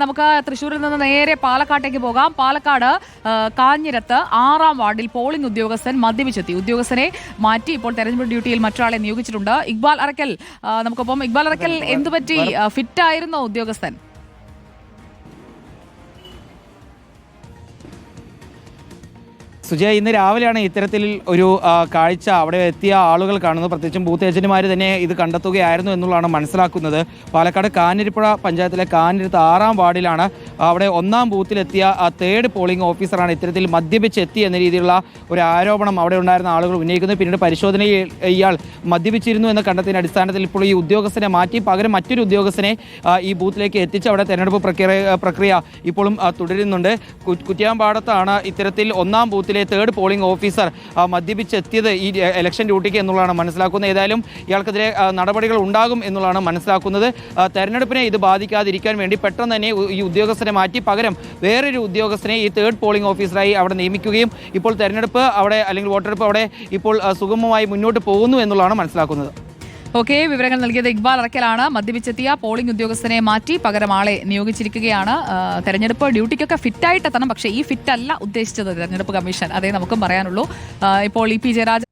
നമുക്ക് തൃശ്ശൂരിൽ നിന്ന് നേരെ പാലക്കാട്ടേക്ക് പോകാം. പാലക്കാട് കാഞ്ഞിരത്ത് 6-ാം വാർഡിൽ പോളിംഗ് ഉദ്യോഗസ്ഥൻ മദ്യപിച്ചെത്തി. ഉദ്യോഗസ്ഥനെ മാറ്റി ഇപ്പോൾ തെരഞ്ഞെടുപ്പ് ഡ്യൂട്ടിയിൽ മറ്റൊരാളെ നിയോഗിച്ചിട്ടുണ്ട്. ഇക്ബാൽ അറക്കൽ നമുക്കൊപ്പം. ഇക്ബാൽ അറക്കൽ, എന്തുപറ്റി? ഫിറ്റായിരുന്നോ ഉദ്യോഗസ്ഥൻ? സുജയ, ഇന്ന് രാവിലെയാണ് ഇത്തരത്തിൽ ഒരു കാഴ്ച അവിടെ എത്തിയ ആളുകൾ കാണുന്നത്. പ്രത്യേകിച്ചും ബൂത്ത് ഏജന്റുമാർ തന്നെ ഇത് കണ്ടെത്തുകയായിരുന്നു എന്നുള്ളതാണ് മനസ്സിലാക്കുന്നത്. പാലക്കാട് കാഞ്ഞിരപ്പുഴ പഞ്ചായത്തിലെ കാഞ്ഞിരത്ത് 6-ാം വാർഡിലാണ് അവിടെ 1-ാം ബൂത്തിലെത്തിയ തേർഡ് പോളിംഗ് ഓഫീസറാണ് ഇത്തരത്തിൽ മദ്യപിച്ചെത്തി എന്ന രീതിയിലുള്ള ഒരു ആരോപണം അവിടെ ഉണ്ടായിരുന്ന ആളുകൾ ഉന്നയിക്കുന്നത്. പിന്നീട് പരിശോധനയിൽ ഇയാൾ മദ്യപിച്ചിരുന്നു എന്ന് കണ്ടെത്തിയതിൻ്റെ അടിസ്ഥാനത്തിൽ ഇപ്പോൾ ഈ ഉദ്യോഗസ്ഥനെ മാറ്റി പകരം മറ്റൊരു ഉദ്യോഗസ്ഥനെ ഈ ബൂത്തിലേക്ക് എത്തിച്ച് അവിടെ തെരഞ്ഞെടുപ്പ് പ്രക്രിയ ഇപ്പോഴും തുടരുന്നുണ്ട്. കുറ്റിയാമ്പാടത്താണ് ഇത്തരത്തിൽ 1-ാം ബൂത്തിൽ തേർഡ് പോളിംഗ് ഓഫീസർ മദ്യപിച്ചെത്തിയത് ഈ ഇലക്ഷൻ ഡ്യൂട്ടിക്ക് എന്നുള്ളതാണ് മനസ്സിലാക്കുന്നത്. ഏതായാലും ഇയാൾക്കെതിരെ നടപടികൾ ഉണ്ടാകും എന്നുള്ളതാണ് മനസ്സിലാക്കുന്നത്. തെരഞ്ഞെടുപ്പിനെ ഇത് ബാധിക്കാതിരിക്കാൻ വേണ്ടി പെട്ടെന്ന് തന്നെ ഈ ഉദ്യോഗസ്ഥനെ മാറ്റി പകരം വേറൊരു ഉദ്യോഗസ്ഥനെ ഈ തേർഡ് പോളിംഗ് ഓഫീസറായി അവിടെ നിയമിക്കുകയും ഇപ്പോൾ തെരഞ്ഞെടുപ്പ് അവിടെ അല്ലെങ്കിൽ വോട്ടെടുപ്പ് അവിടെ ഇപ്പോൾ സുഗമമായി മുന്നോട്ട് പോകുന്നു എന്നുള്ളതാണ് മനസ്സിലാക്കുന്നത്. ഓക്കെ, വിവരങ്ങൾ നൽകിയത് ഇക്ബാൽ അറക്കലാണ്. മദ്യപിച്ചെത്തിയ പോളിംഗ് ഉദ്യോഗസ്ഥനെ മാറ്റി പകരം ആളെ നിയോഗിച്ചിരിക്കുകയാണ്. തെരഞ്ഞെടുപ്പ് ഡ്യൂട്ടിക്കൊക്കെ ഫിറ്റായിട്ട് എത്തണം, പക്ഷേ ഈ ഫിറ്റ് അല്ല ഉദ്ദേശിച്ചത് തെരഞ്ഞെടുപ്പ് കമ്മീഷൻ. അതേ നമുക്കും പറയാനുള്ളൂ. ഇപ്പോൾ ഇ പി ജയരാജൻ